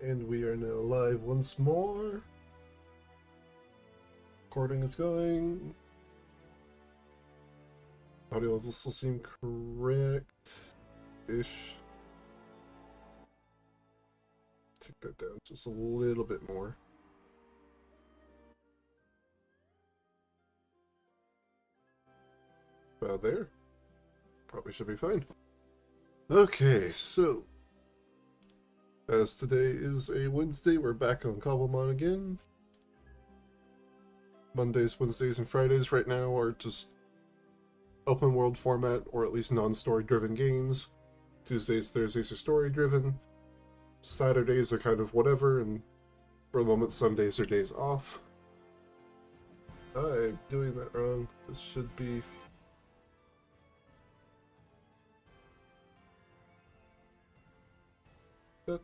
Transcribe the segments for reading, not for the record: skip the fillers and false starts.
And we are now live once more. Recording is going. Audio levels still seem correct-ish. Take that down just a little bit more. About there. Probably should be fine. Okay, so as today is a Wednesday, we're back on Cobblemon again. Mondays, Wednesdays, and Fridays right now are just open world format, or at least non-story driven games. Tuesdays, Thursdays are story driven. Saturdays are kind of whatever, and for the moment Sundays are days off. I'm doing that wrong. This should be... There's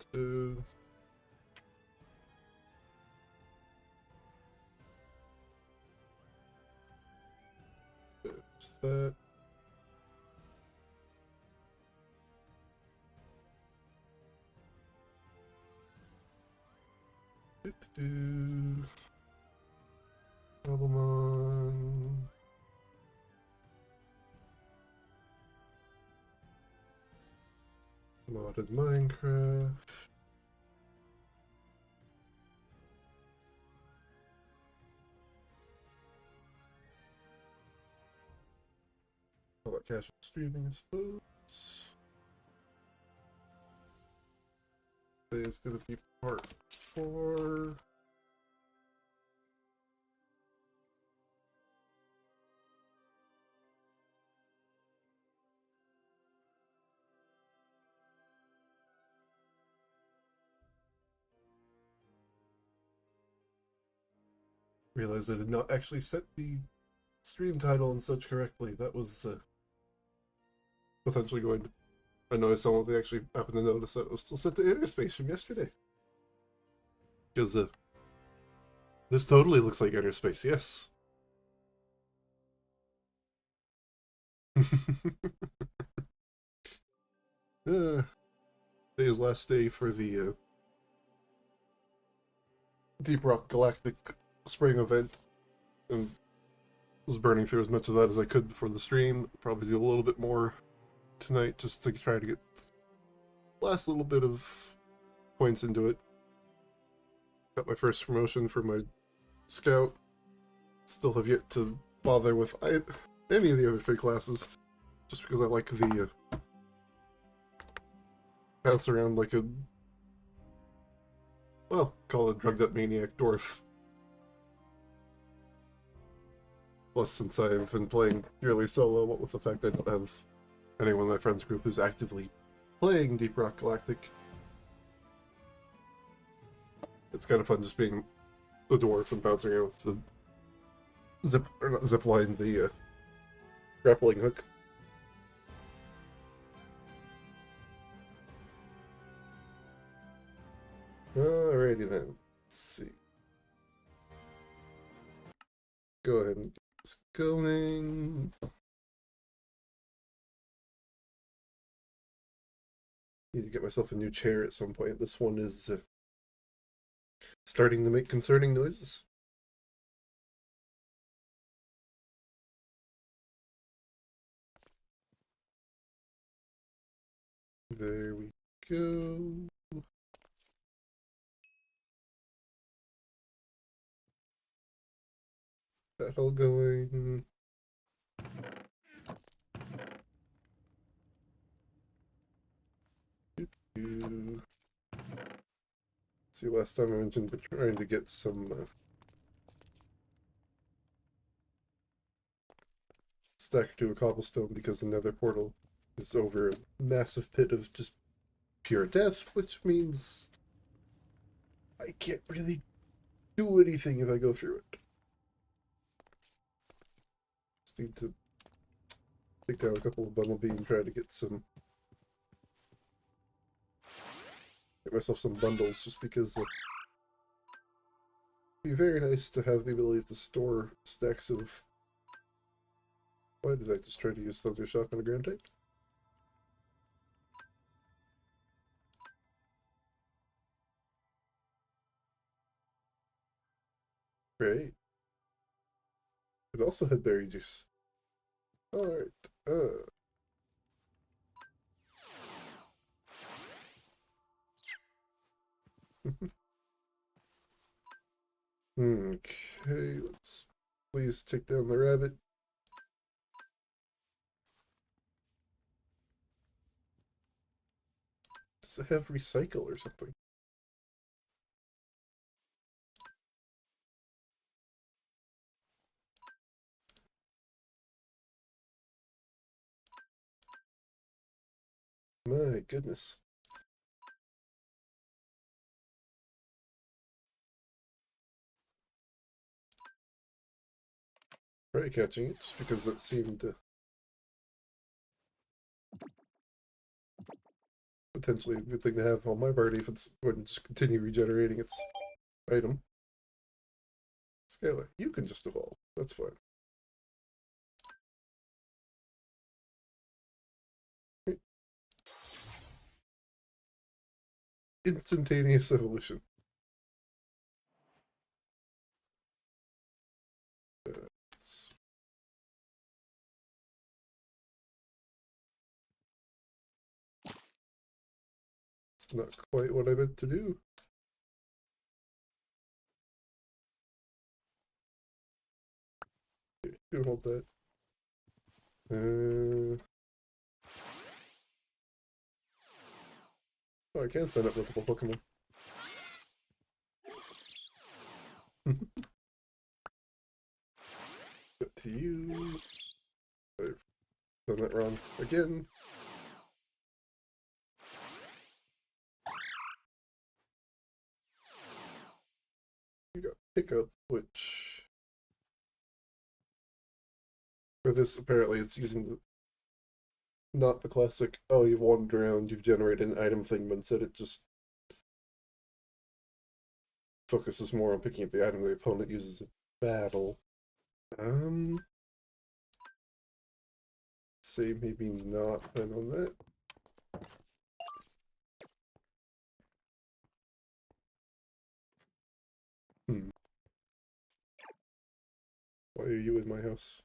that. Cobblemon. Modded Minecraft. How about casual streaming, I suppose? Today is going to be part 4. Realized I did not actually set the stream title and such correctly. That was potentially going to... I know someone actually happened to notice that it was still set to inner space from yesterday. Because this totally looks like inner space, yes. Today's last day for the Deep Rock Galactic Spring event, and was burning through as much of that as I could before the stream. Probably do a little bit more tonight just to try to get the last little bit of points into it. Got my first promotion for my scout. Still have yet to bother with any of the other 3 classes, just because I like the bounce around like a, well, call it a drugged up maniac dwarf. Plus, since I've been playing purely solo, what with the fact I don't have anyone in my friends group who's actively playing Deep Rock Galactic, it's kind of fun just being the dwarf and bouncing around with the zip line, the grappling hook. Alrighty then. Let's see. Go ahead and get this going. Need to get myself a new chair at some point. This one is starting to make concerning noises. There we go. That all going. See, last time I mentioned trying to get some stack to a cobblestone because the Nether portal is over a massive pit of just pure death, which means I can't really do anything if I go through it. Just need to take down a couple of bumblebee and try to get myself some bundles, just because it'd be very nice to have the ability to store stacks of... Why did I just try to use Thunder Shock on a ground type? Great. It also had berry juice. Alright. Okay, let's please take down the rabbit. Does it have recycle or something? My goodness. Probably catching it just because it seemed potentially a good thing to have on my party if it's going to just continue regenerating its item. Scalar, you can just evolve. That's fine. Instantaneous evolution. It's not quite what I meant to do. Here, you can hold that. Oh, I can send up multiple Pokemon. Get to you. I've done that wrong again. You got Pickup, which for this apparently it's using the not the classic, oh, you've wandered around, you've generated an item thing, but instead it just focuses more on picking up the item the opponent uses in battle. Say maybe not then on that. Why are you in my house?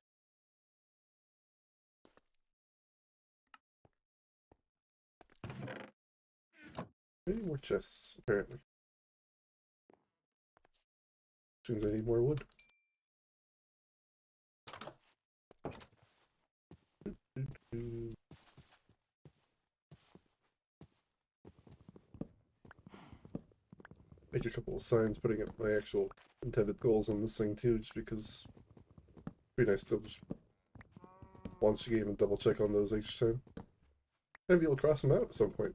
I need more chests, apparently. Which means I need more wood. Make a couple of signs putting up my actual intended goals on this thing too, just because it'd be nice to just launch the game and double check on those each time. And be able to cross them out at some point.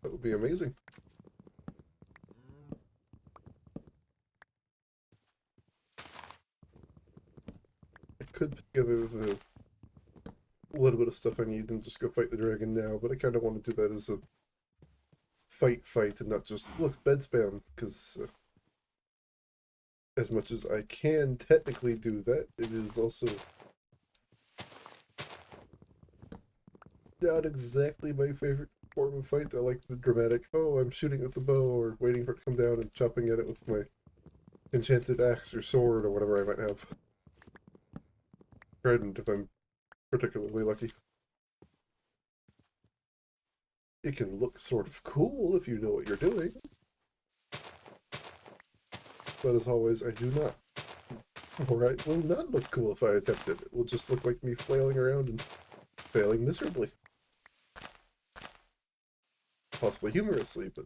That would be amazing. I could put together the little bit of stuff I need and just go fight the dragon now, but I kind of want to do that as a fight and not just, look, bed spam, because as much as I can technically do that, it is also not exactly my favorite form of fight. I like the dramatic, oh, I'm shooting with the bow, or waiting for it to come down and chopping at it with my enchanted axe or sword, or whatever I might have. Trident, if I'm particularly lucky. It can look sort of cool if you know what you're doing. But as always, I do not. Or it will not look cool if I attempt it. It will just look like me flailing around and failing miserably. Possibly humorously, but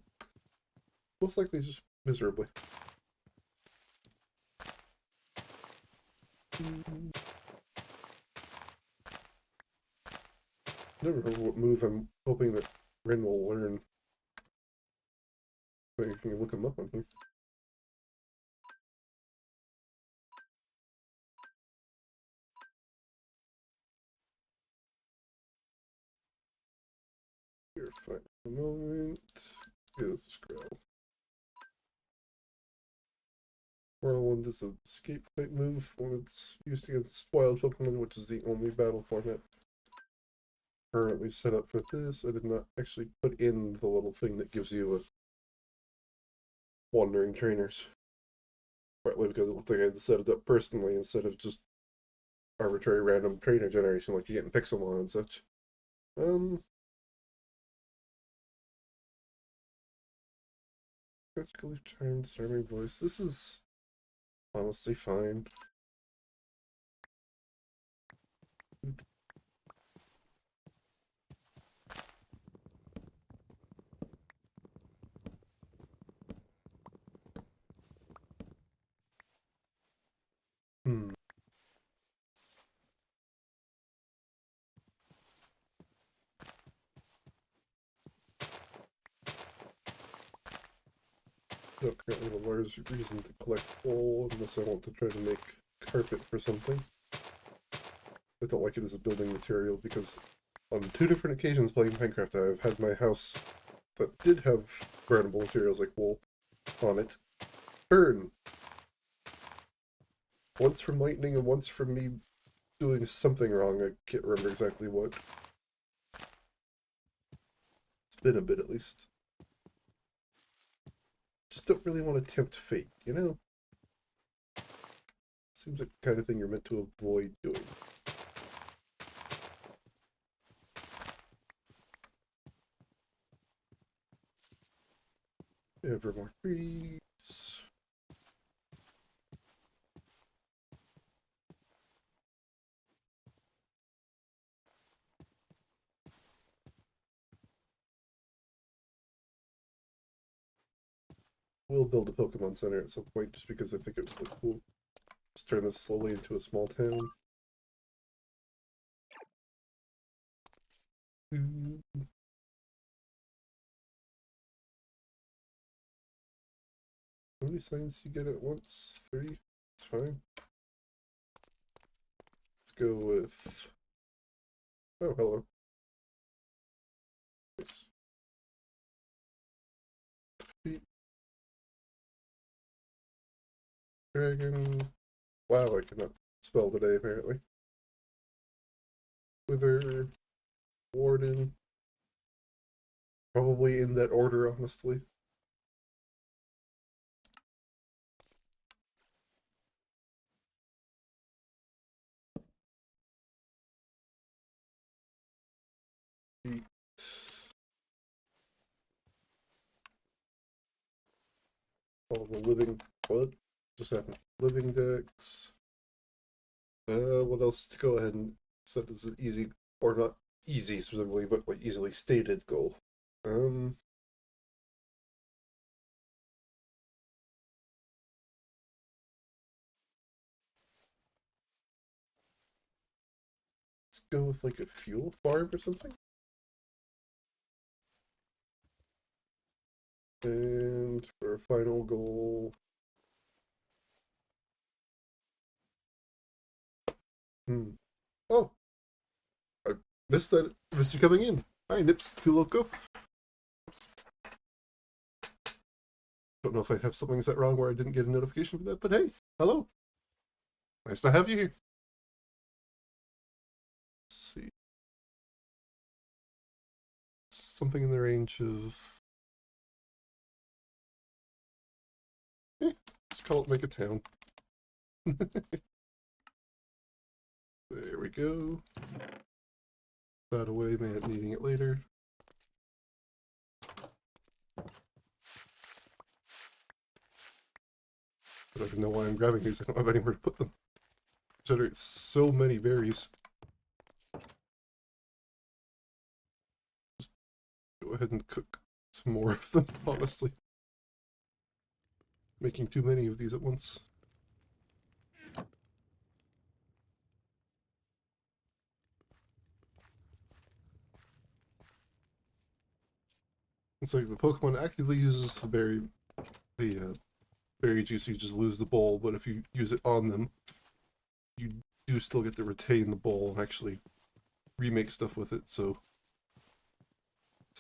most likely just miserably. Never heard what move I'm hoping that Rin will learn. I think you can look him up on here. You're fine for the moment. Yeah, let's just growl. Whirlwind is an escape type move when it's used against wild Pokemon, which is the only battle format currently set up for this. I did not actually put in the little thing that gives you a wandering trainers. Partly because it looked like I had to set it up personally instead of just arbitrary random trainer generation like you get in Pixelmon and such. Critically charmed, disarming voice. This is honestly fine. Hmm. No currently have a large reason to collect coal unless I want to try to make carpet for something. I don't like it as a building material because on 2 different occasions playing Minecraft I've had my house that did have burnable materials like wool on it burn. Once from lightning and once from me doing something wrong. I can't remember exactly what. It's been a bit at least. Just don't really want to tempt fate, you know? Seems like the kind of thing you're meant to avoid doing. Ever more trees. We'll build a Pokemon Center at some point just because I think it would look cool. Just turn this slowly into a small town. How many signs do you get at once? 3? It's fine. Let's go with... Oh, hello. Nice. Dragon. Wow, I cannot spell today, apparently. Wither. Warden. Probably in that order, honestly. Beat. All the living... What just happened? Living decks. What else to go ahead and set as an easy, or not easy specifically, but like easily stated goal. Let's go with like a fuel farm or something. And for a final goal, oh, I missed that. Missed you coming in. Hi, Nips, too loco. Don't know if I have something set wrong where I didn't get a notification for that, but hey, hello. Nice to have you here. Let's see. Something in the range of... just call it make a town. There we go. That away, man, needing it later. I don't even know why I'm grabbing these. I don't have anywhere to put them. Generate so many berries. Just go ahead and cook some more of them, honestly. Making too many of these at once. It's like the Pokemon actively uses the berry juice, you just lose the bowl, but if you use it on them, you do still get to retain the bowl and actually remake stuff with it, so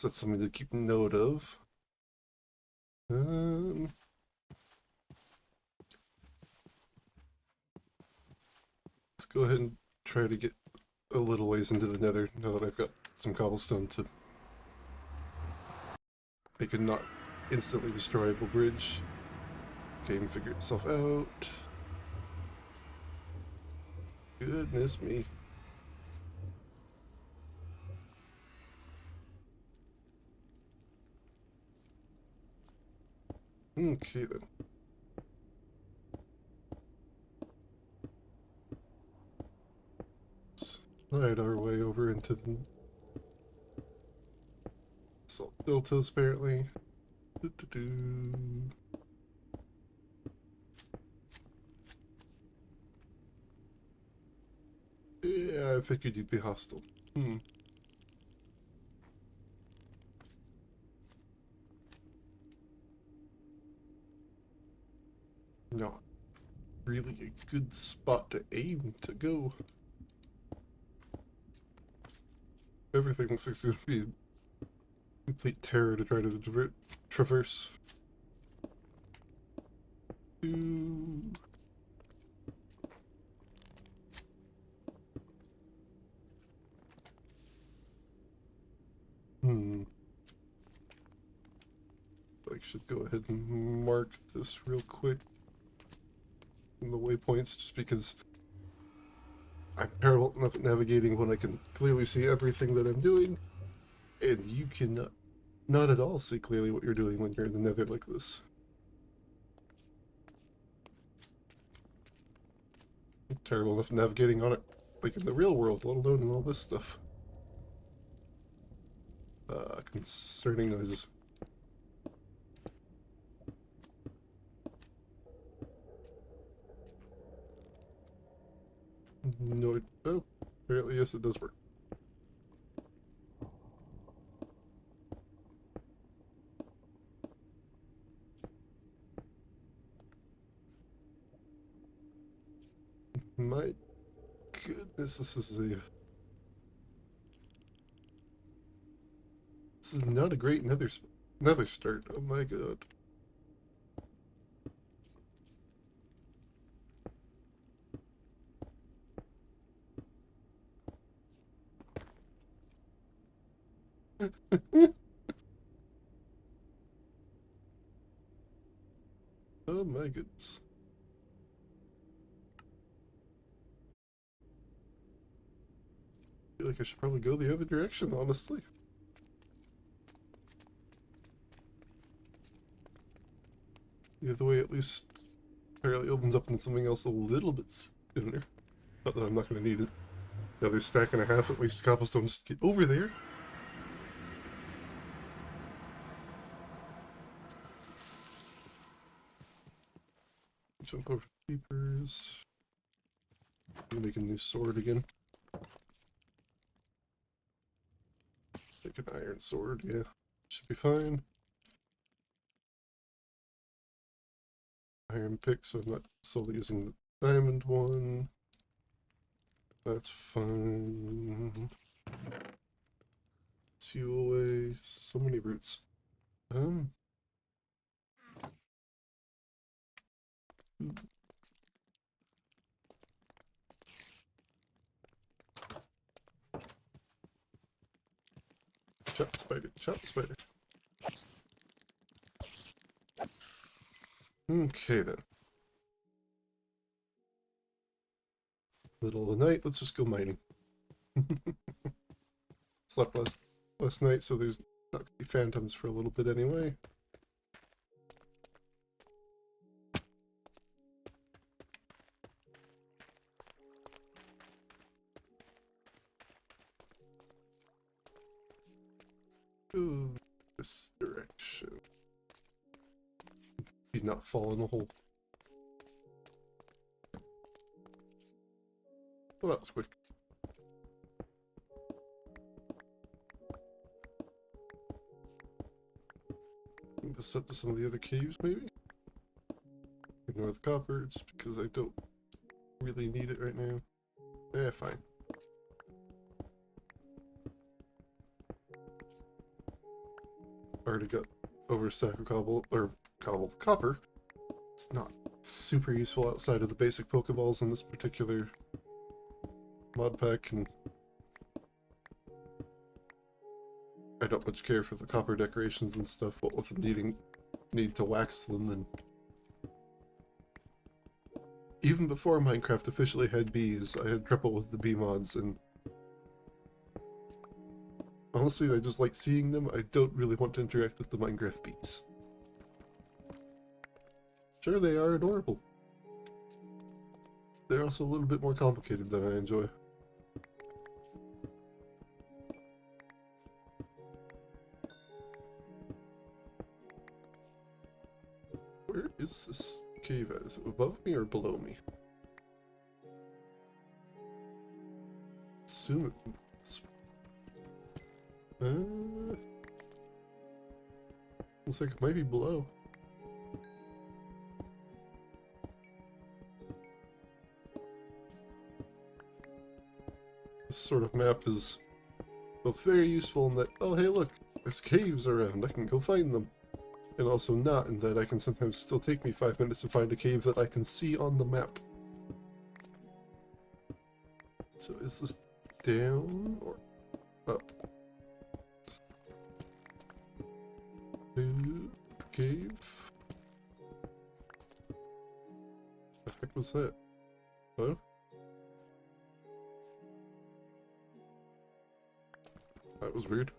that's something to keep note of. Let's go ahead and try to get a little ways into the Nether now that I've got some cobblestone to make a not instantly destroyable bridge. Game figure itself out. Goodness me. Okay then. Slide our way over into the salt deltas apparently. Doo-doo-doo. Yeah, I figured you'd be hostile. Not really a good spot to aim to go. Everything looks like it's going to be a complete terror to try to traverse. Ooh. I should go ahead and mark this real quick in the waypoints, just because I'm terrible enough at navigating when I can clearly see everything that I'm doing, and you cannot not at all see clearly what you're doing when you're in the Nether like this. I'm terrible enough at navigating on it, like in the real world, let alone in all this stuff. Concerning noises. No, oh, apparently yes, it does work. My goodness, this is not a great nether start. Oh my god. Oh my goodness. I feel like I should probably go the other direction, honestly. Either way, at least apparently opens up into something else a little bit sooner. Not that I'm not going to need it. Another stack and a half at least cobblestone just to get over there. Jump over the creepers. Make a new sword again. Take an iron sword, yeah. Should be fine. Iron pick, so I'm not solely using the diamond one. That's fine. Seal away. So many roots. Shot the spider. Shot the spider. Okay then. Middle of the night, let's just go mining. Slept last night, so there's not gonna be phantoms for a little bit anyway. Ooh, this direction. Did not fall in the hole. Well, that was quick. Move this up to some of the other caves, maybe? Ignore the copper, just because I don't really need it right now. Eh, fine. Already got over a stack of copper. It's not super useful outside of the basic Pokeballs in this particular mod pack, and I don't much care for the copper decorations and stuff, but with the need to wax them and even before Minecraft officially had bees, I had trouble with the bee mods, and honestly, I just like seeing them. I don't really want to interact with the Minecraft bees. Sure, they are adorable. They're also a little bit more complicated than I enjoy. Where is this cave at? Is it above me or below me? Assume it's... looks like it might be below. This sort of map is both very useful in that, oh hey look, there's caves around, I can go find them. And also not in that I can sometimes still take me 5 minutes to find a cave that I can see on the map. So is this down or up? Cave? The heck was that? Hello? That was weird.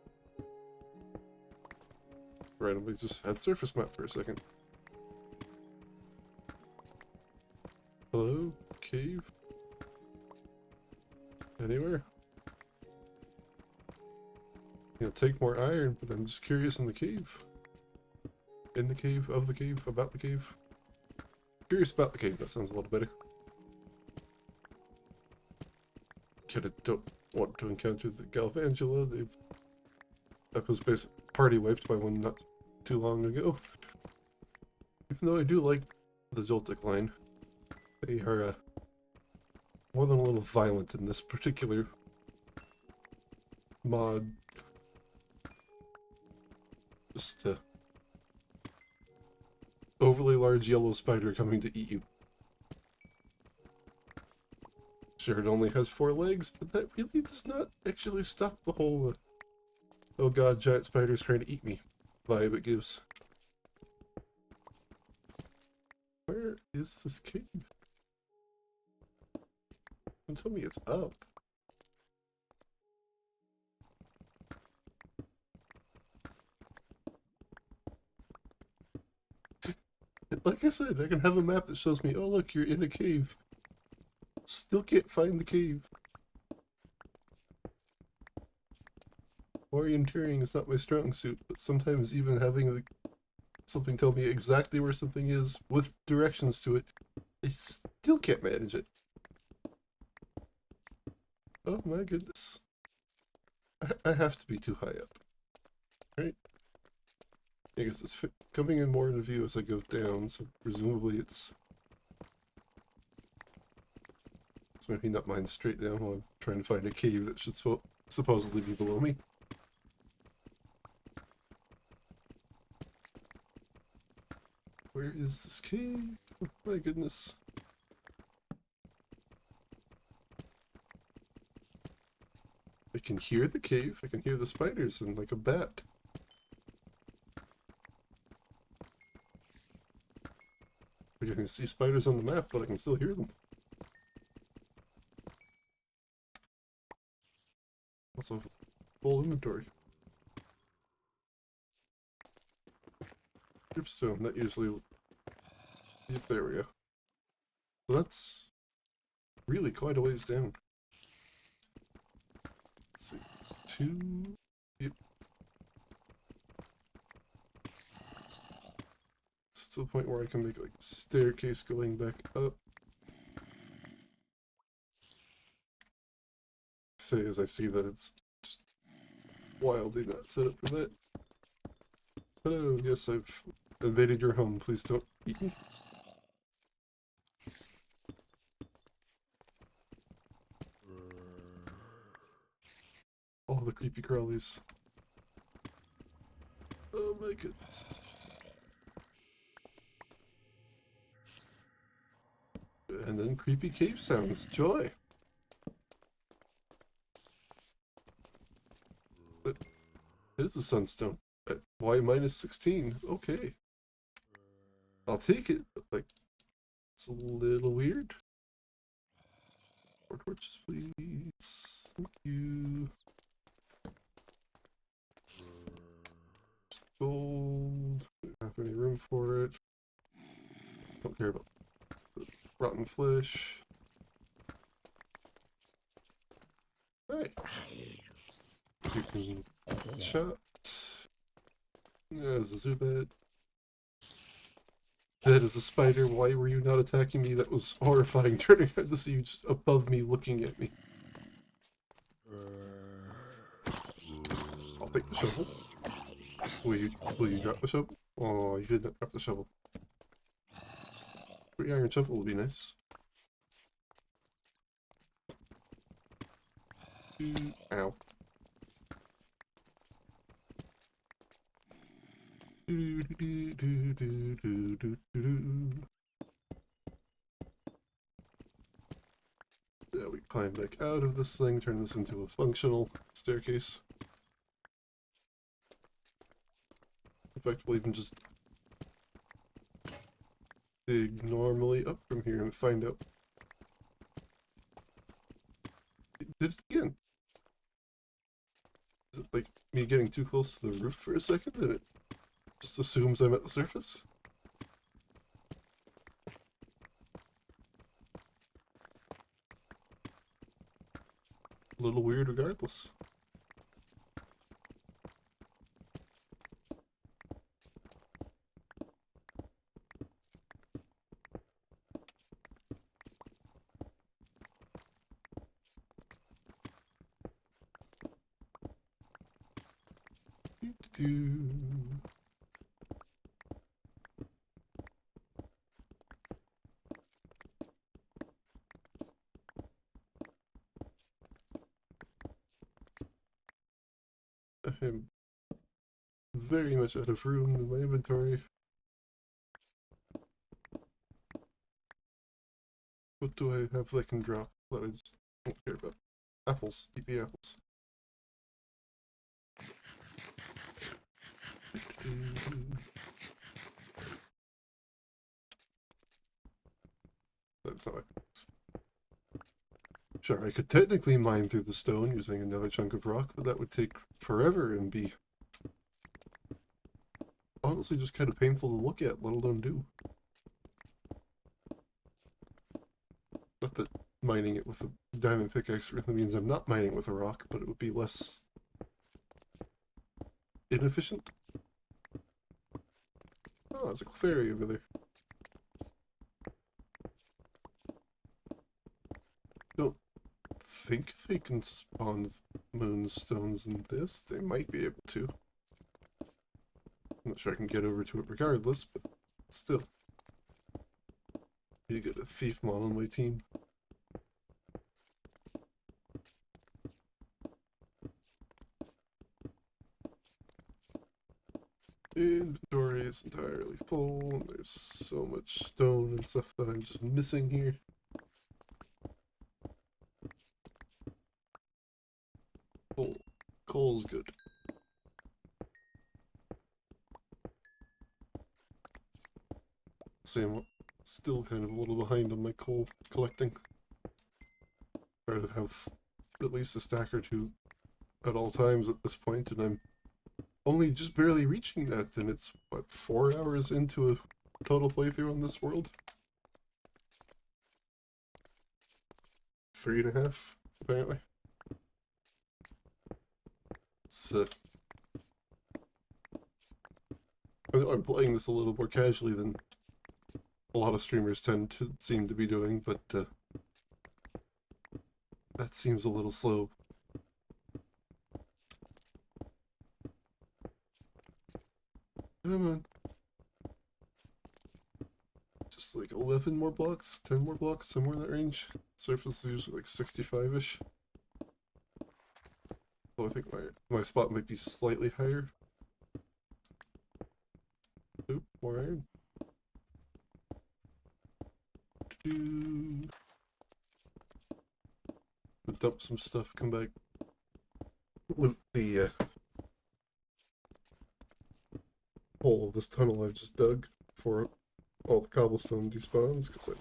Randomly just had surface map for a second. Hello? Cave? Anywhere? You know, take more iron, but I'm just curious in the cave. In the cave, of the cave, about the cave. Curious about the cave, that sounds a little better. Kinda don't want to encounter the Galvangula. That was basically party wiped by one not too long ago. Even though I do like the Joltic line, they are more than a little violent in this particular mod. Just a overly large yellow spider coming to eat you. Sure, it only has 4 legs, but that really does not actually stop the whole oh god, giant spiders trying to eat me vibe it gives. Where is this cave? Don't tell me it's up. Like I said, I can have a map that shows me, oh look, you're in a cave. Still can't find the cave. Orienteering is not my strong suit, but sometimes even having something tell me exactly where something is with directions to it, I still can't manage it. Oh my goodness. I have to be too high up. Right? I guess it's coming in more into view as I go down, so presumably it's maybe not mine straight down while I'm trying to find a cave that should supposedly be below me. Where is this cave? Oh my goodness. I can hear the cave, I can hear the spiders and like a bat. I can see spiders on the map, but I can still hear them. Also, full inventory. Dripstone, that usually... Yep, there we go. So that's really quite a ways down. Let's see. 2... Yep. It's to the point where I can make like a staircase going back up. Say as I see that it's just wildly not set up for that. Hello, yes, I've invaded your home. Please don't eat me. All the creepy crawlies. Oh my goodness. And then creepy cave sounds. Joy. It is a sunstone. At Y minus 16. Okay. I'll take it, but like, It's a little weird. More torches, please. Thank you. Gold. Don't have any room for it. Don't care about rotten flesh. Hey. You can shot. Yeah, there's a Zubat. That is a spider. Why were you not attacking me? That was horrifying. Turning around to see you just above me looking at me. I'll take the shovel. Will you drop the shovel? Oh, you did not drop the shovel. 3 iron shovel would be nice. Ow. Yeah, we climb back out of this thing, turn this into a functional staircase. In fact, we'll even just dig normally up from here and find out. It did it again. Is it like me getting too close to the roof for a second and it just assumes I'm at the surface? A little weird regardless. I'm very much out of room in my inventory. What do I have that can drop that I just don't care about? Apples. Eat the apples. That's not. Sure, I could technically mine through the stone using another chunk of rock, but that would take forever and be honestly just kind of painful to look at, let alone do. Not that mining it with a diamond pickaxe really means I'm not mining with a rock, but it would be less inefficient. Oh, there's a fairy over there. Don't think they can spawn moonstones in this. They might be able to. I'm not sure I can get over to it regardless, but still. You get a thief mod on my team. Inventory is entirely full, and there's so much stone and stuff that I'm just missing here. Coal's good. See, I'm still kind of a little behind on my coal collecting. Try to have at least a stack or two at all times at this point, and I'm only just barely reaching that, and it's, what, 4 hours into a total playthrough on this world? 3.5, apparently. It's, I know I'm playing this a little more casually than a lot of streamers tend to seem to be doing, but that seems a little slow. Come on. Just like 11 more blocks, 10 more blocks, somewhere in that range. Surface is usually like 65-ish. Though I think my spot might be slightly higher. Oop, more iron. Dump some stuff, come back with the hole of this tunnel I've just dug for all the cobblestone despawns, because I'm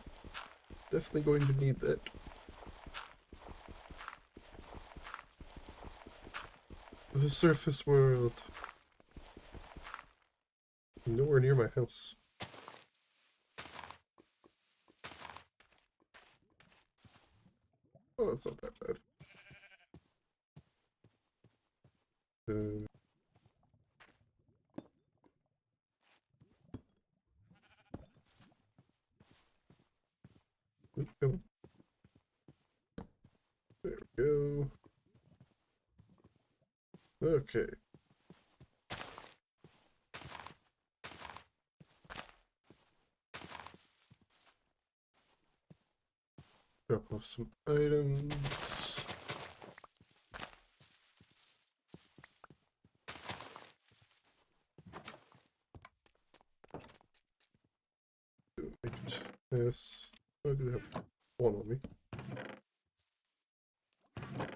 definitely going to need that. The surface world. Nowhere near my house. Oh, that's not that bad. Come on. There we go. Okay. Drop off some items. Make it. Yes. I do have one on me.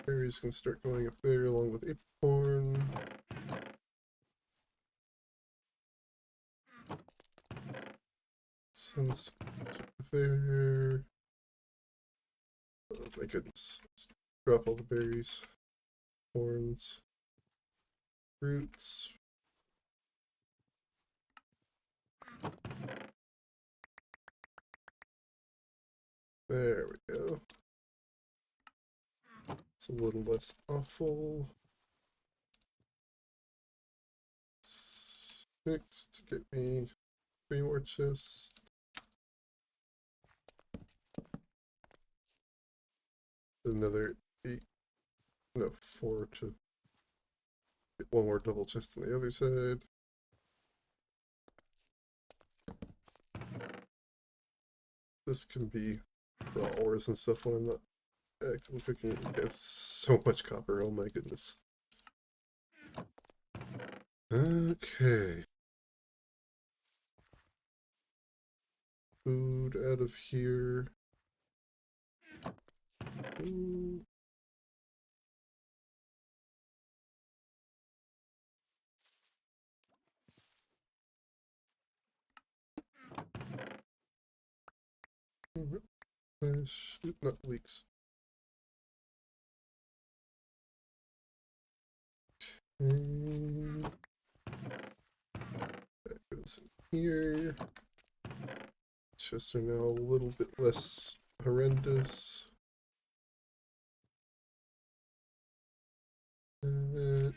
Berries can start going up there along with acorn. Since there. Oh my goodness. Let's drop all the berries. Horns. Fruits. There we go. It's a little less awful. 6 to get me 3 more chests. Another 8. No, 4 to get 1 more double chest on the other side. This can be raw ores and stuff when I'm not actively cooking it. I have so much copper, oh my goodness. Okay. Food out of here. Ooh. Shoot, not leaks. That goes in here. Chests are now a little bit less horrendous. Do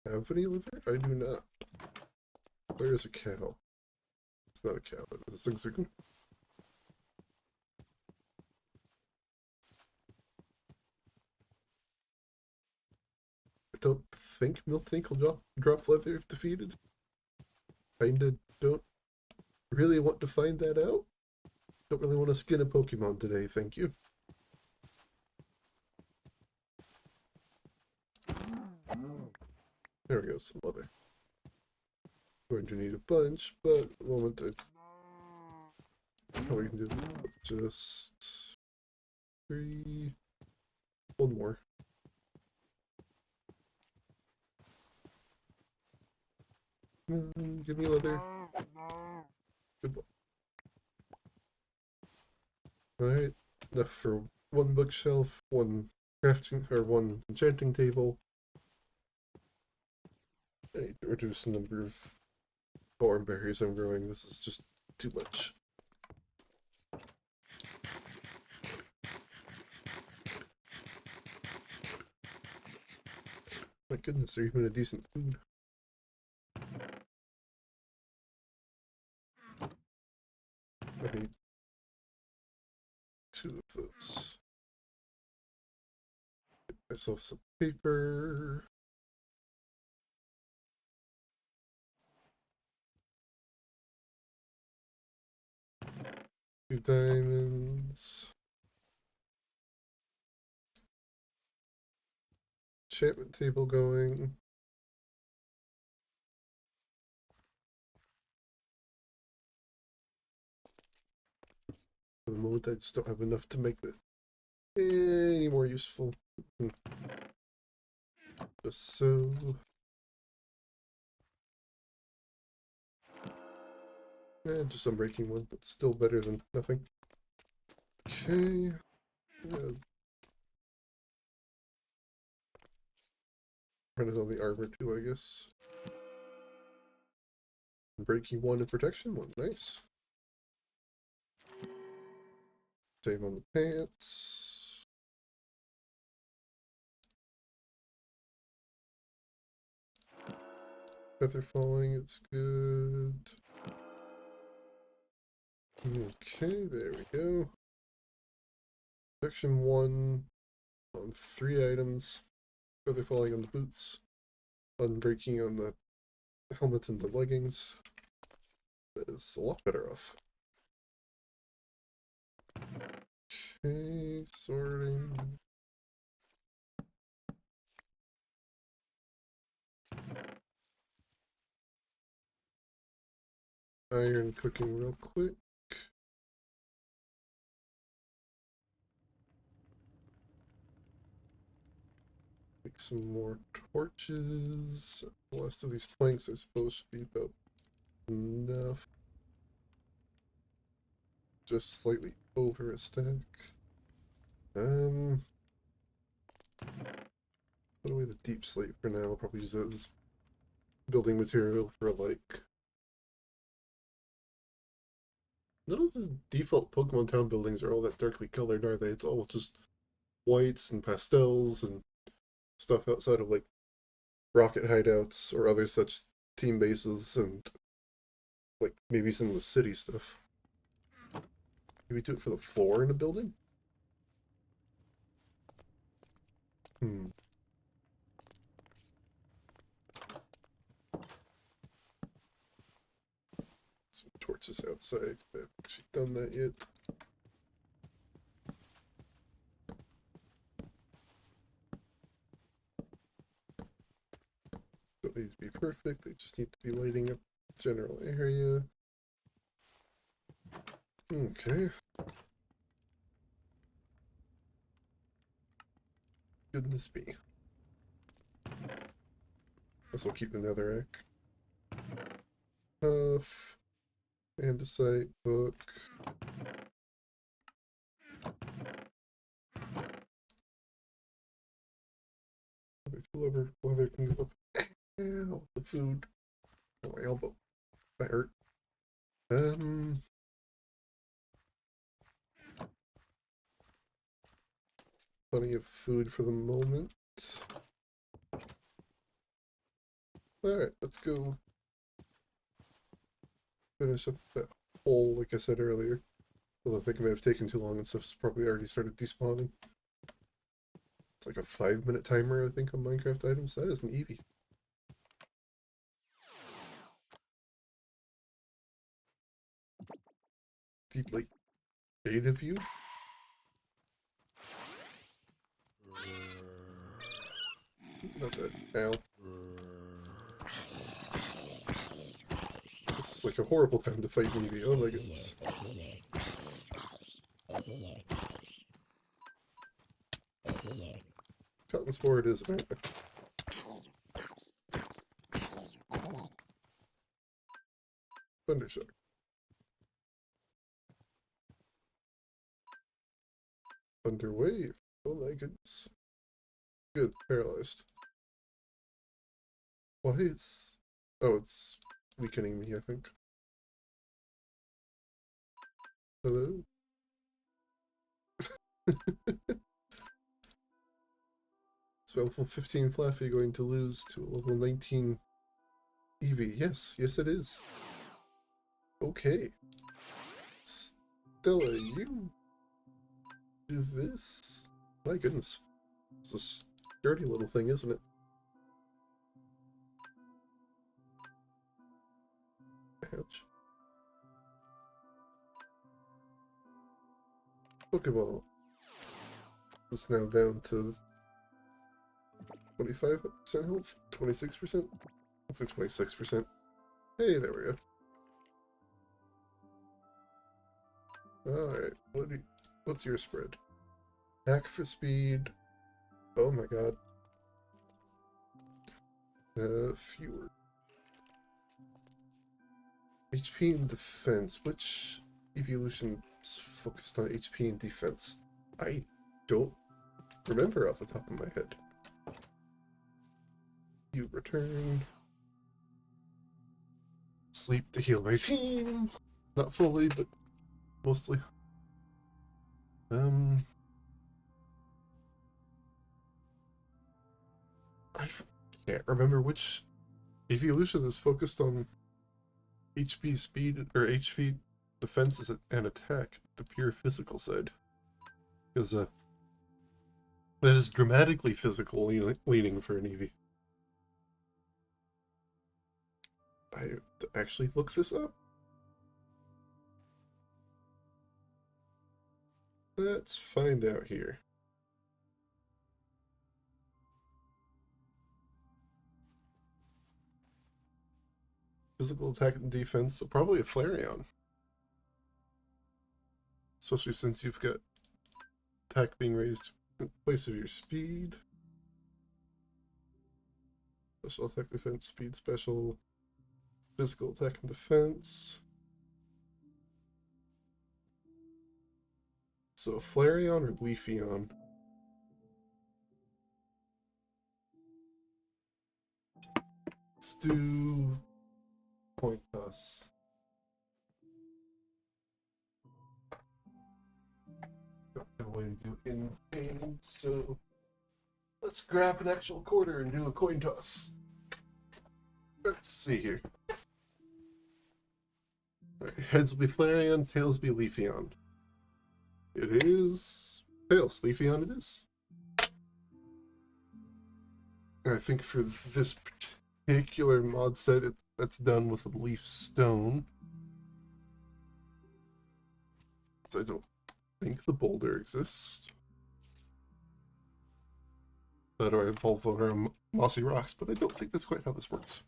I have any leather? I do not. Where is a cow? It's not a cow, it's a zigzag. I don't think Miltank will drop leather if defeated. Kinda don't really want to find that out. Don't really want to skin a Pokemon today, thank you. There we go, some leather. Going to need a bunch, but at the moment I probably can do with just 3. 1 more. Give me leather. Good boy. Alright, enough for 1 bookshelf, 1 crafting, or 1 enchanting table. I need to reduce the number of thorn berries I'm growing. This is just too much. My goodness, they're even a decent food. I need 2 of those. Get myself some paper. Two diamonds. Enchantment table going. For the moment, I just don't have enough to make it any more useful. Just so. Just unbreaking one, but still better than nothing. Okay. Run it on the armor too, I guess. Breaking one and protection one, nice. Same on the pants. Feather falling, it's good. Okay, there we go. Protection one on 3 items. Feather falling on the boots. Unbreaking on the helmet and the leggings. That is a lot better off. Okay, sorting. Iron cooking real quick. Make some more torches. The last of these planks, I suppose, should be about enough. Just slightly over a stack. Put away the deep slate for now. I'll probably use that as building material for like. None of the default Pokemon town buildings are all that darkly colored, are they? It's all just whites and pastels and stuff outside of like rocket hideouts or other such team bases and like maybe some of the city stuff. Maybe do it for the floor in a building? Some torches outside. I haven't actually done that yet. Don't need to be perfect, they just need to be lighting up general area. Okay. Goodness me. This will keep the netherrack. Andesite book. Leather can go up. Ow, the food. Oh, my elbow. That hurt. Plenty of food for the moment. Alright, let's go finish up that hole, like I said earlier. Although I think it may have taken too long and stuff's probably already started despawning. It's like a 5-minute timer, I think, on Minecraft items. That isn't Eevee. Feed like 8 of you? Not that. Ow. This is like a horrible time to fight Eevee. Oh my goodness. Cotton Spore it is, apparently. Thundershock. Thunder Wave. Oh my goodness. Good. Paralyzed. Why is... Oh, it's weakening me, I think. Hello? So level 15 Flaffy going to lose to a level 19 Eevee. Yes, yes it is. Okay. Stella, you do this? My goodness. It's a sturdy little thing, isn't it? Ouch. Pokeball. It's now down to 25% health? 26%? Let's say 26%. Hey, there we go. Alright, what's your spread? Hack for speed. Oh my god. Fewer. HP and defense. Which evolution is focused on HP and defense? I don't remember off the top of my head. You return. Sleep to heal my team. Not fully, but mostly. I can't remember which evolution is focused on HP speed or HP defense and attack, the pure physical side. Because that is dramatically physical leaning for an Eevee. I have to actually look this up. Let's find out here. Physical attack and defense, so probably a Flareon. Especially since you've got attack being raised in place of your speed. Special attack, defense, speed, special. Physical attack and defense. So Flareon or Leafeon? Let's do point toss. Don't have a way to do it in game, so let's grab an actual quarter and do a coin toss. Let's see here. Right, heads will be Flareon, tails will be Leafeon. It is tails. Leafeon it is. And I think for this particular mod set, that's done with a leaf stone. So I don't think the boulder exists. That or I evolve around mossy rocks, but I don't think that's quite how this works.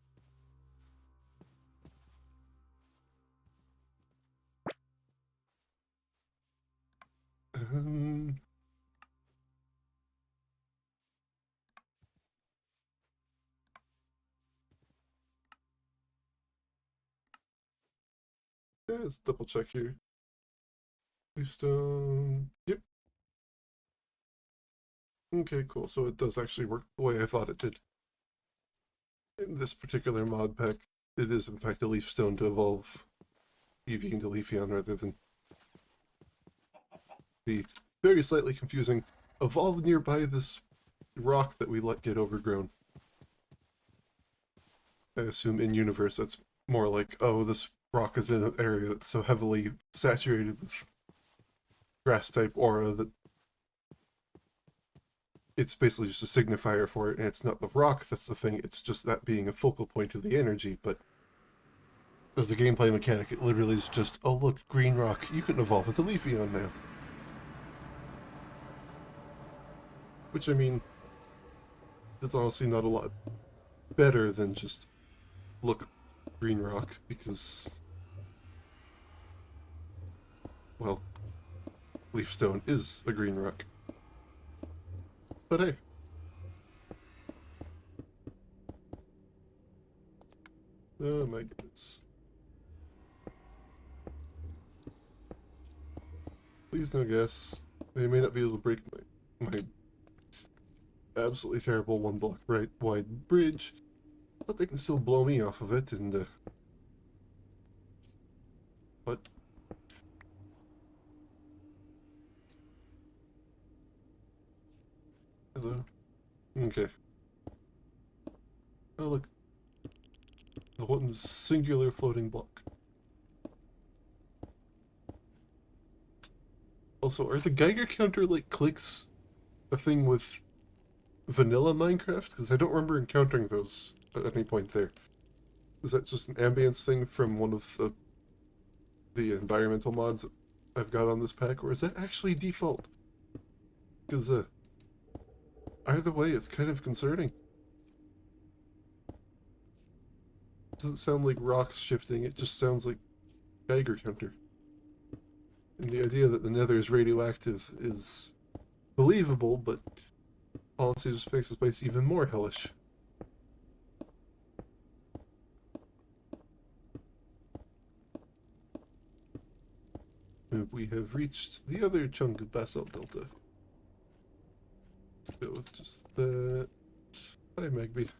Yeah, let's double check here. Leafstone. Yep. Okay, cool. So it does actually work the way I thought it did. In this particular mod pack, it is in fact a leafstone to evolve Eevee into Leafeon rather than the very slightly confusing evolve nearby this rock that we let get overgrown. I assume in universe that's more like, oh, this rock is in an area that's so heavily saturated with grass type aura that it's basically just a signifier for it, and it's not the rock that's the thing, it's just that being a focal point of the energy. But as a gameplay mechanic, it literally is just, oh look, green rock, you can evolve into Leafeon now. Which, I mean, it's honestly not a lot better than just, look, green rock, because, well, Leafstone is a green rock. But hey. Oh my goodness. Please no guess. They may not be able to break my absolutely terrible one block wide bridge, but they can still blow me off of it, and what? Hello? Okay. Oh look. The one singular floating block. Also, are the Geiger counter like clicks a thing with vanilla Minecraft? Because I don't remember encountering those at any point there. Is that just an ambience thing from one of the environmental mods that I've got on this pack, or is that actually default? Because either way, it's kind of concerning. It doesn't sound like rocks shifting, it just sounds like Geiger counter. And the idea that the Nether is radioactive is believable, but honestly just makes this place even more hellish. we have reached the other chunk of Basalt Delta. Let's go with just that. Hi, Magby.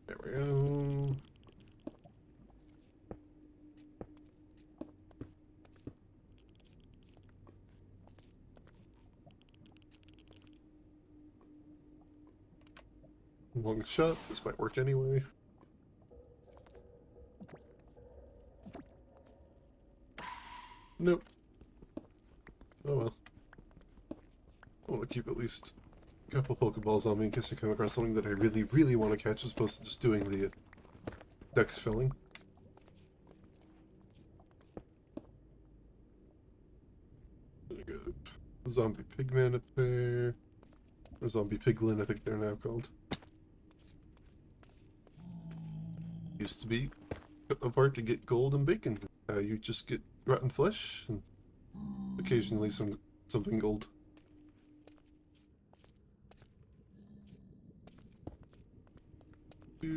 There we go. Long shot. This might work anyway. Nope. Oh well. I want to keep at least a couple Pokeballs on me in case I come across something that I really, really want to catch as opposed to just doing the dex filling. There we go. Zombie Pigman up there. Or Zombie Piglin, I think they're now called. Used to be cut them apart to get gold and bacon. You just get rotten flesh and occasionally something gold. Yeah,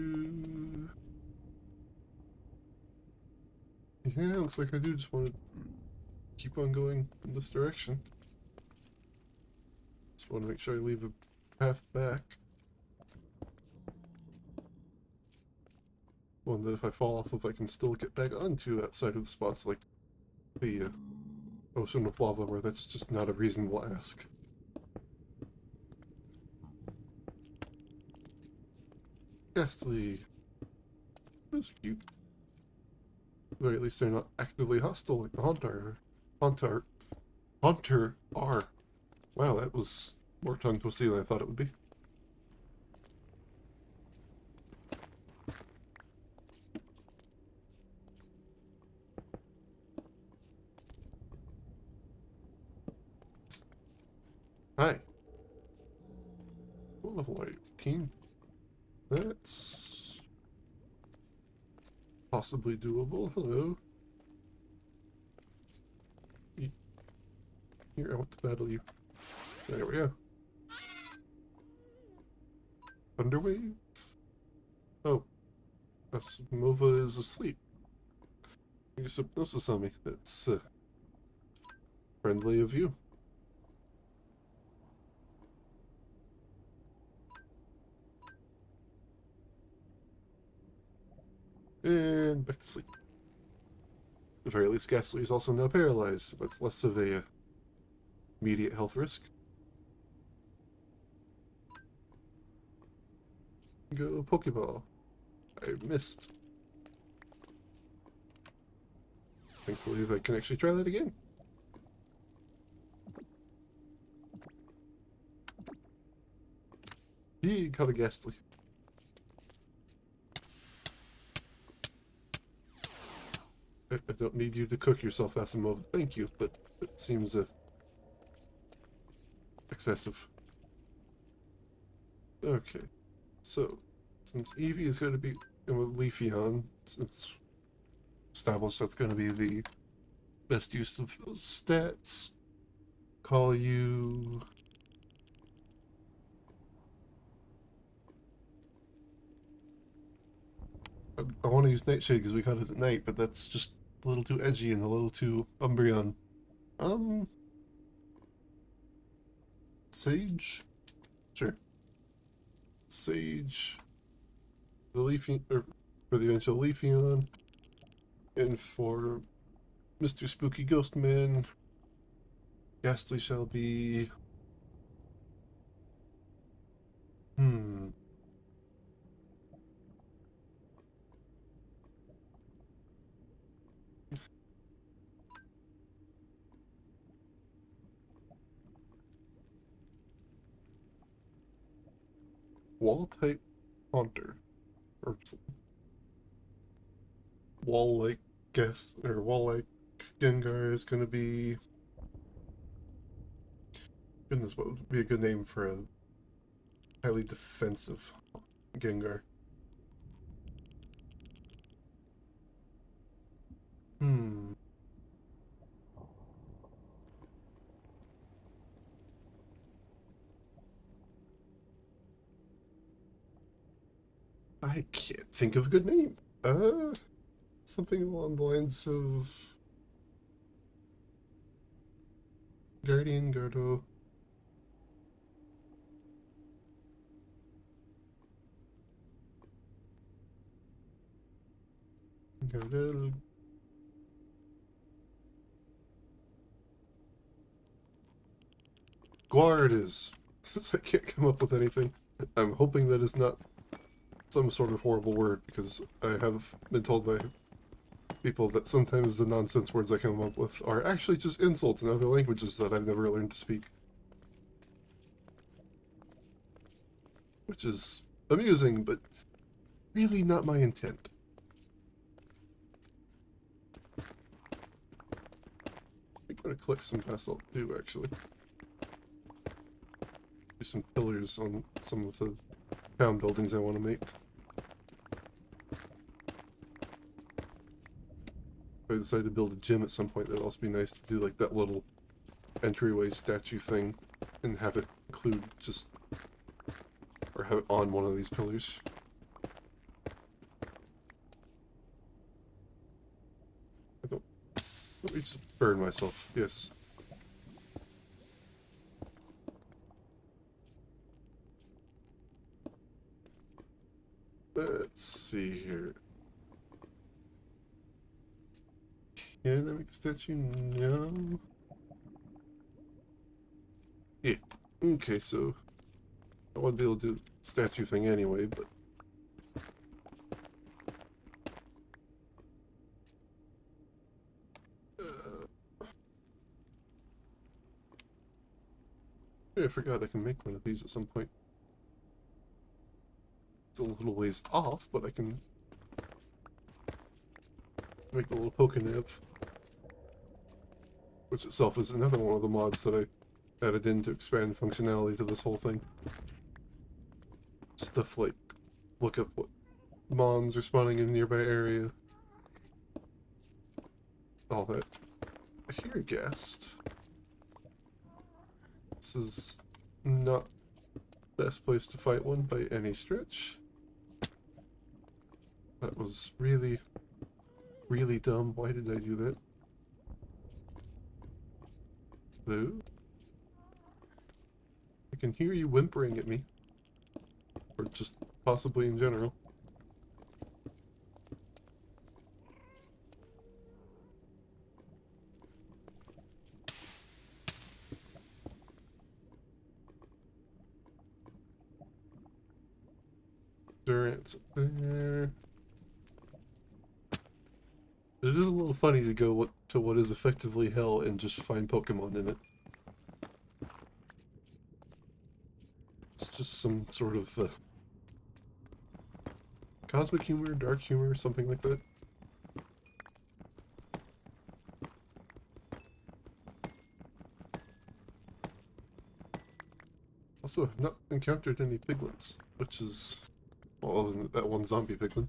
looks like I do just want to keep on going in this direction. Just want to make sure I leave a path back. One that if I fall off of, I can still get back onto outside of the spots like the ocean of lava, where that's just not a reasonable ask. Ghastly. Those are cute. At the very least, they're not actively hostile like the Haunter are. Wow, that was more tongue twisty than I thought it would be. Hi. What level are you? 18? That's possibly doable. Hello. Here, I want to battle you. There we go. Thunderwave? Oh. Mova is asleep. You use hypnosis on me. That's friendly of you. And back to sleep. At the very least, Ghastly is also now paralyzed, so that's less of a immediate health risk. Go Pokeball. I missed. Thankfully, I can actually try that again. He caught a Ghastly. I don't need you to cook yourself, Asimov. Thank you, but it seems excessive. Okay, so since Eevee is going to be a Leafeon, it's established that's going to be the best use of those stats. Call you... I want to use Nightshade because we caught it at night, but that's just a little too edgy and a little too Umbreon. Sage? Sure. Sage. The Leafeon, or for the eventual Leafeon. And for Mr. Spooky Ghostman, Ghastly shall be... Wall-type Haunter. Or wall-like or wall-like Gengar is gonna be... Goodness, what would be a good name for a highly defensive Gengar? I can't think of a good name. Something along the lines of Guardian, Gardo. Gardo. Guard is. I can't come up with anything. I'm hoping that is not some sort of horrible word, because I have been told by people that sometimes the nonsense words I come up with are actually just insults in other languages that I've never learned to speak. Which is amusing, but really not my intent. I'm gonna collect some basalt too, actually. Do some pillars on some of the town buildings I want to make. If I decide to build a gym at some point, that'd also be nice to do like that little entryway statue thing and have it include just, or have it on one of these pillars. Let me just burn myself, yes. Let's see here. Can I make a statue? No. Yeah. Okay, so I wouldn't be able to do the statue thing anyway, but yeah, I forgot I can make one of these at some point. It's a little ways off, but I can make the little Pokenav, which itself is another one of the mods that I added in to expand functionality to this whole thing. Stuff like look up what mons are spawning in a nearby area. All that. I hear a ghast. This is not the best place to fight one by any stretch. That was really, really dumb. Why did I do that? Hello? I can hear you whimpering at me. Or just possibly in general. Durant's up there. It is a little funny to go to what is effectively hell and just find Pokemon in it. It's just some sort of cosmic humor, dark humor, something like that. Also, have not encountered any piglins, which is, well, other than that one zombie piglin.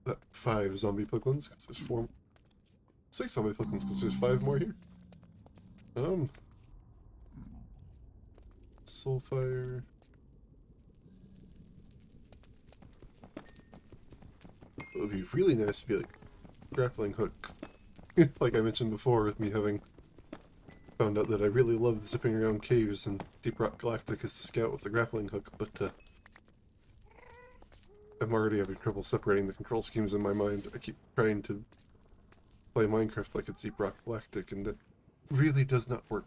That 5 zombie piglins, because there's 4, 6 zombie piglins, because there's 5 more here. Soulfire. It would be really nice to be like grappling hook. Like I mentioned before, with me having found out that I really loved zipping around caves in Deep Rock Galactic as to scout with the grappling hook, but I'm already having trouble separating the control schemes in my mind. I keep trying to play Minecraft like it's Deep Rock Galactic, and that really does not work.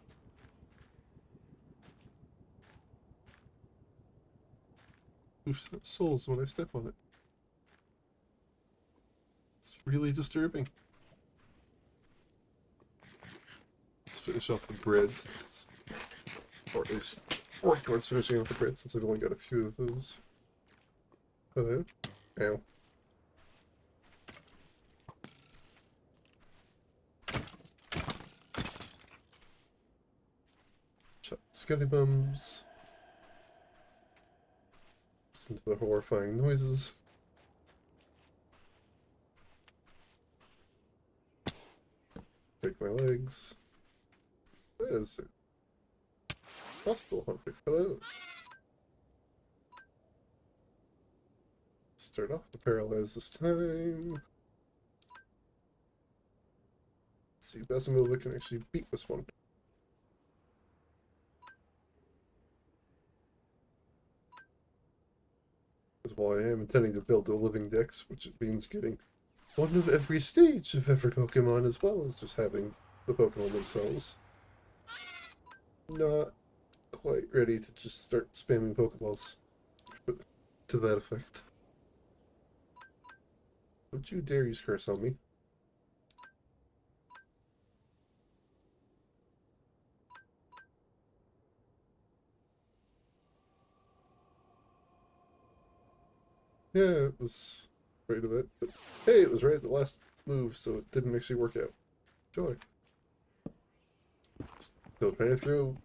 Moves souls when I step on it. It's really disturbing. Let's finish off the bread since it's, or at least work towards finishing off the bread since I've only got a few of those. Hello? Ow. Chop skellybums. Listen to the horrifying noises. Break my legs. What is it? Hostile hunter. Hello. Start off the paralyze this time. Let's see, best move that can actually beat this one. Because while I am intending to build a living dex, which means getting one of every stage of every Pokemon as well as just having the Pokemon themselves. Not quite ready to just start spamming Pokeballs to that effect. Don't you dare use Curse on me. Yeah, it was right of it, but hey, it was right at the last move, so it didn't actually work out. Joy. Still trying to throw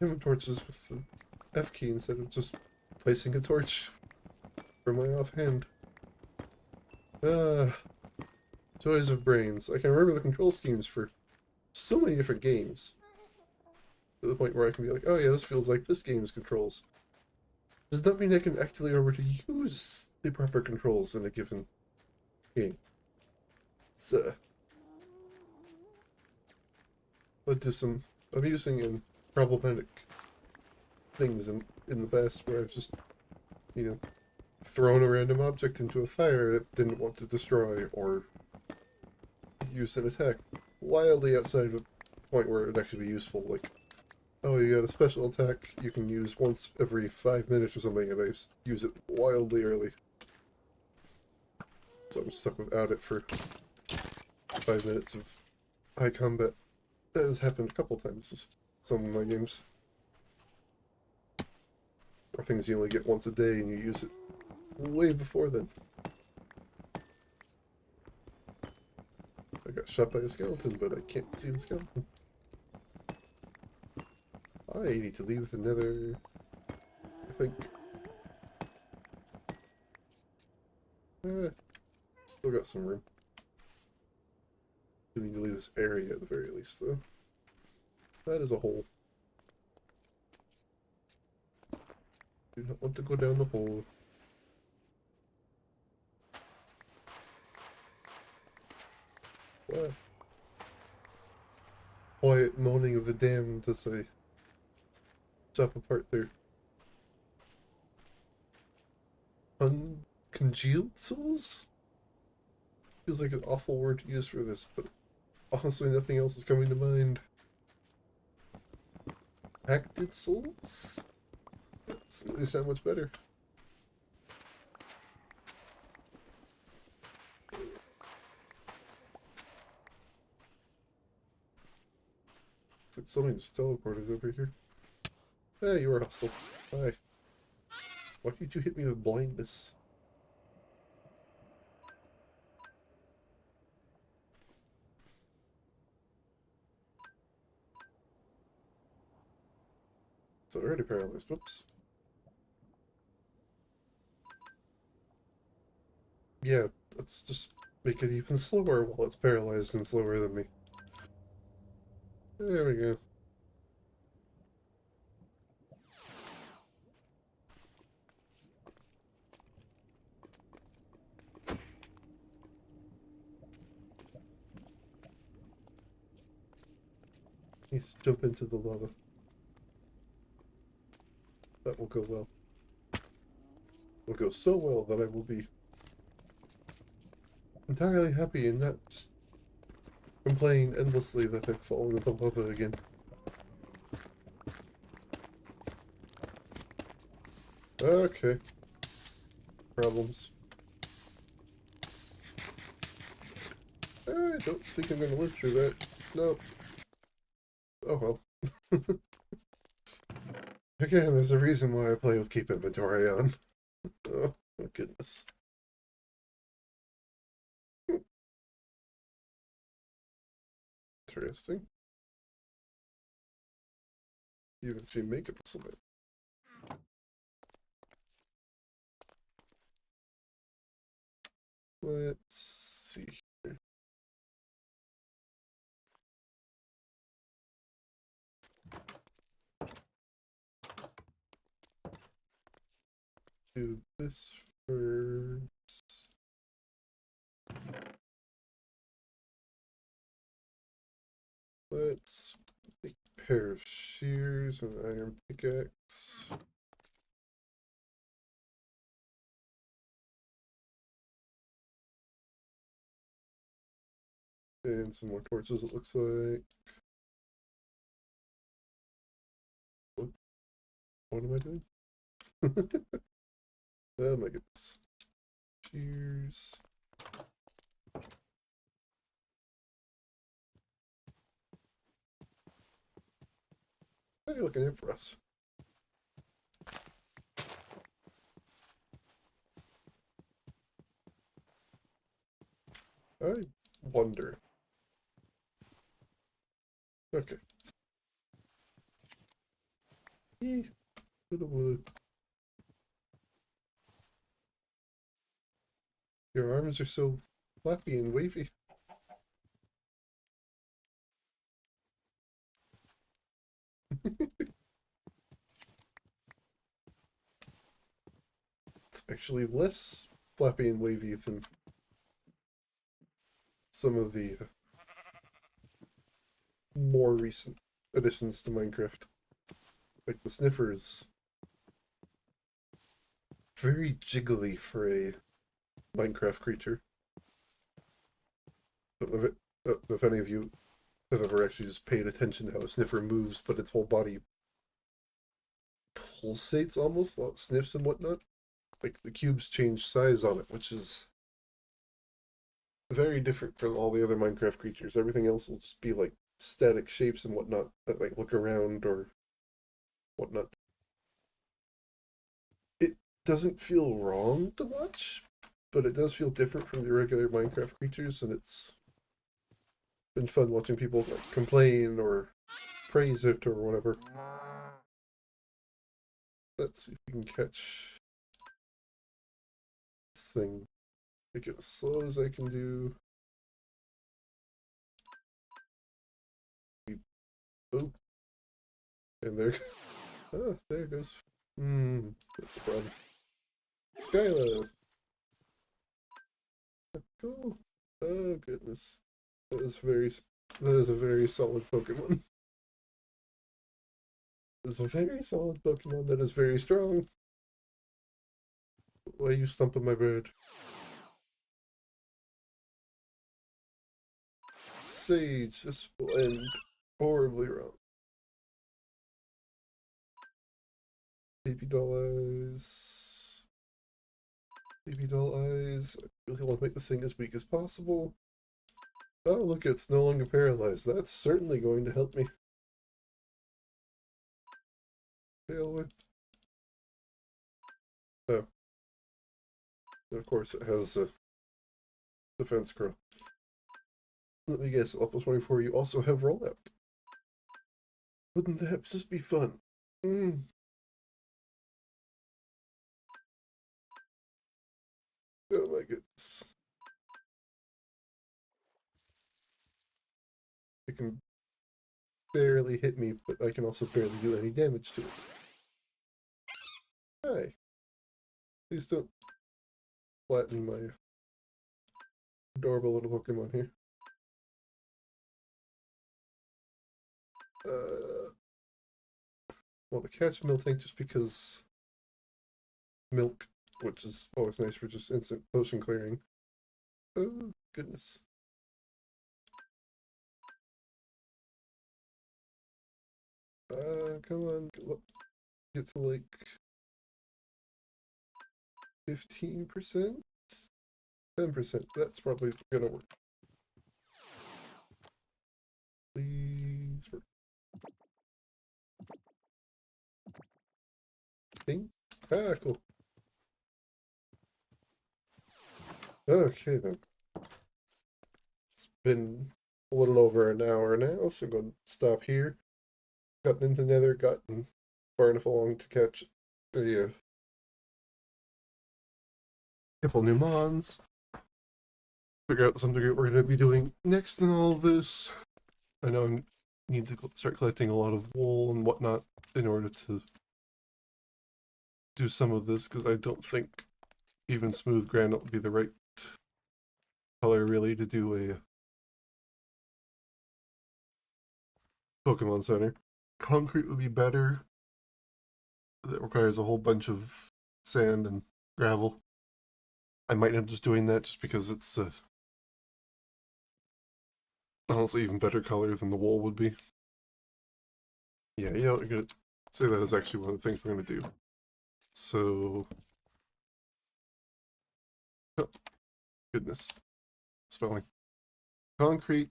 Human Torches with the F key instead of just placing a torch for my offhand. Ah, joys of brains. I can remember the control schemes for so many different games. To the point where I can be like, oh yeah, this feels like this game's controls. Does that mean I can actually remember to use the proper controls in a given game? It's led to some amusing and problematic things in the past where I've just, you know, thrown a random object into a fire it didn't want to destroy, or use an attack wildly outside of a point where it would actually be useful, like, oh, you got a special attack you can use once every 5 minutes or something, and I use it wildly early. So I'm stuck without it for 5 minutes of high combat. That has happened a couple times with some of my games. Or things you only get once a day and you use it way before then. I got shot by a skeleton, but I can't see the skeleton. I need to leave the Nether, I think. Still got some room. Do need to leave this area at the very least, though. That is a hole. Do not want to go down the hole. What? Quiet moaning of the damned as I chop apart their uncongealed souls? Feels like an awful word to use for this, but honestly nothing else is coming to mind. Acted souls? They sound much better. It's like something just teleported over here. Hey, you were hostile. Hi. Why did you hit me with blindness? It's already paralyzed. Whoops. Yeah, let's just make it even slower while it's paralyzed and slower than me. There we go. Let's jump into the lava. That will go well. Will go so well that I will be entirely happy and not just complain endlessly that I've fallen into lava again. Okay. Problems. I don't think I'm gonna live through that. Nope. Oh well. Again, there's a reason why I play with keep inventory on. Oh, my goodness. Interesting. You actually make it something. Let's see here. Do this first. Let's make a pair of shears and an iron pickaxe. And some more torches, it looks like. What am I doing? Oh my goodness. Cheers. How are you looking in for us? I wonder. Okay. Bit of wood. Your arms are so flappy and wavy. It's actually less flappy and wavy than some of the more recent additions to Minecraft. Like the Sniffer's very jiggly for a Minecraft creature. Don't know if any of you have ever actually just paid attention to how a Sniffer moves, but its whole body pulsates almost, a lot of sniffs and whatnot. Like the cubes change size on it, which is very different from all the other Minecraft creatures. Everything else will just be like static shapes and whatnot that like look around or whatnot. It doesn't feel wrong to watch, but it does feel different from the regular Minecraft creatures, and it's been fun watching people like complain or praise it or whatever. Let's see if we can catch this thing. Make it as slow as I can do. Oh, and there, oh, there it goes. That's a problem. Skyla. Cool. Oh goodness, that is a very solid Pokemon. This is a very solid Pokemon that is very strong. Why are you stumping my bird? Sage, this will end horribly wrong. Baby doll eyes. Baby doll eyes. I really want to make this thing as weak as possible. Oh, look, it's no longer paralyzed. That's certainly going to help me. Tail whip. Oh. And of course, it has a defense curl. Let me guess, level 24, you also have rollout. Wouldn't that just be fun? Oh my goodness. It can barely hit me, but I can also barely do any damage to it. Hi. Please don't flatten my adorable little Pokemon here. Want to catch Miltank just because milk, which is always nice for just instant potion clearing. Oh, goodness. Come on, get to like 15%? 10%, that's probably gonna work. Please work. Bing. Ah, cool. Okay then. It's been a little over an hour now, so I'm going to stop here. Gotten into Nether, gotten far enough along to catch a couple new mons. Figure out something we're going to be doing next in all this. I know I need to start collecting a lot of wool and whatnot in order to do some of this, because I don't think even smooth granite would be the right color really to do Pokemon Center. Concrete would be better. That requires a whole bunch of sand and gravel. I might end up just doing that just because it's honestly even better color than the wool would be. Yeah, I'm gonna say that is actually one of the things we're gonna do. So, oh, goodness, spelling. Concrete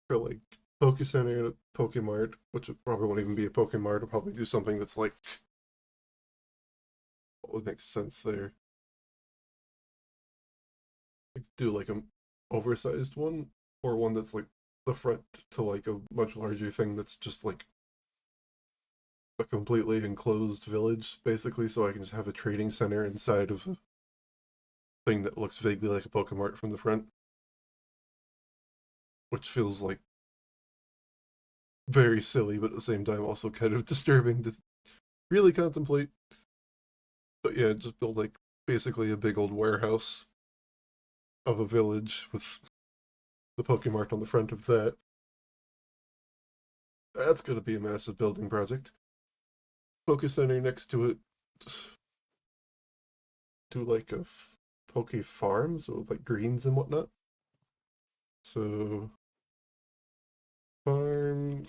for like Poke Center and a Pokemart, which probably won't even be a Pokemart. I'll probably do something that's like what would make sense there. Like do like a oversized one, or one that's like the front to like a much larger thing that's just like a completely enclosed village, basically, so I can just have a trading center inside of a thing that looks vaguely like a Pokemart from the front, which feels like very silly, but at the same time also kind of disturbing to really contemplate. But yeah, just build like basically a big old warehouse of a village with the Pokemart on the front of that. That's going to be a massive building project. Focus Center next to it. Do like a Poke Farm, so with like greens and whatnot. So farm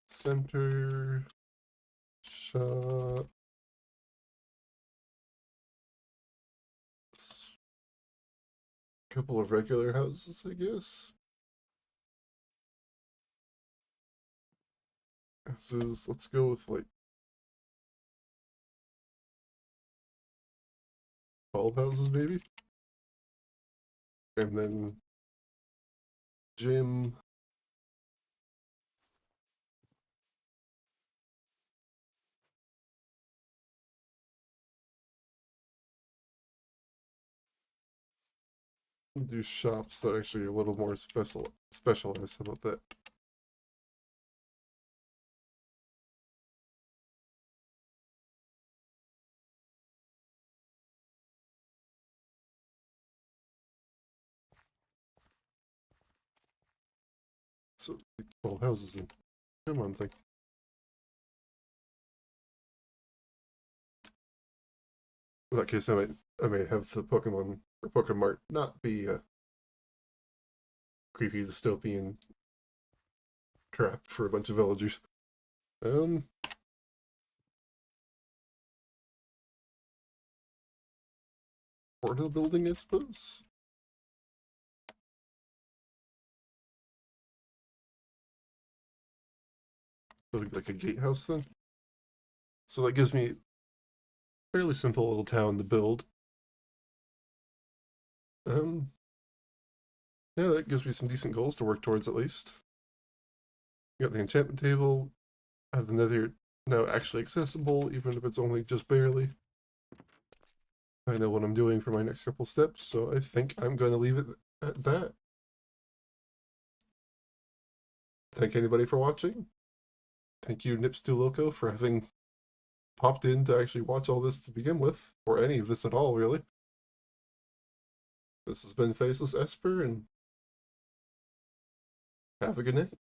center shop. Couple of regular houses, I guess. Houses, let's go with like 12 houses maybe. And then gym. Do shops that are actually a little more specialized. How about that? So 12 houses in. Come on, thing. In that case, I may have the Pokemon or Pokemart not be a creepy dystopian trap for a bunch of villagers. Um, portal building, I suppose. So like a gatehouse then. So that gives me a fairly simple little town to build. Um, yeah, that gives me some decent goals to work towards at least. Got the enchantment table. I have the Nether now actually accessible, even if it's only just barely. I know what I'm doing for my next couple steps, so I think I'm going to leave it at that. Thank anybody for watching. Thank you, Nips2Loco, for having popped in to actually watch all this to begin with, or any of this at all, really. This has been Faceless Esper, and have a good night.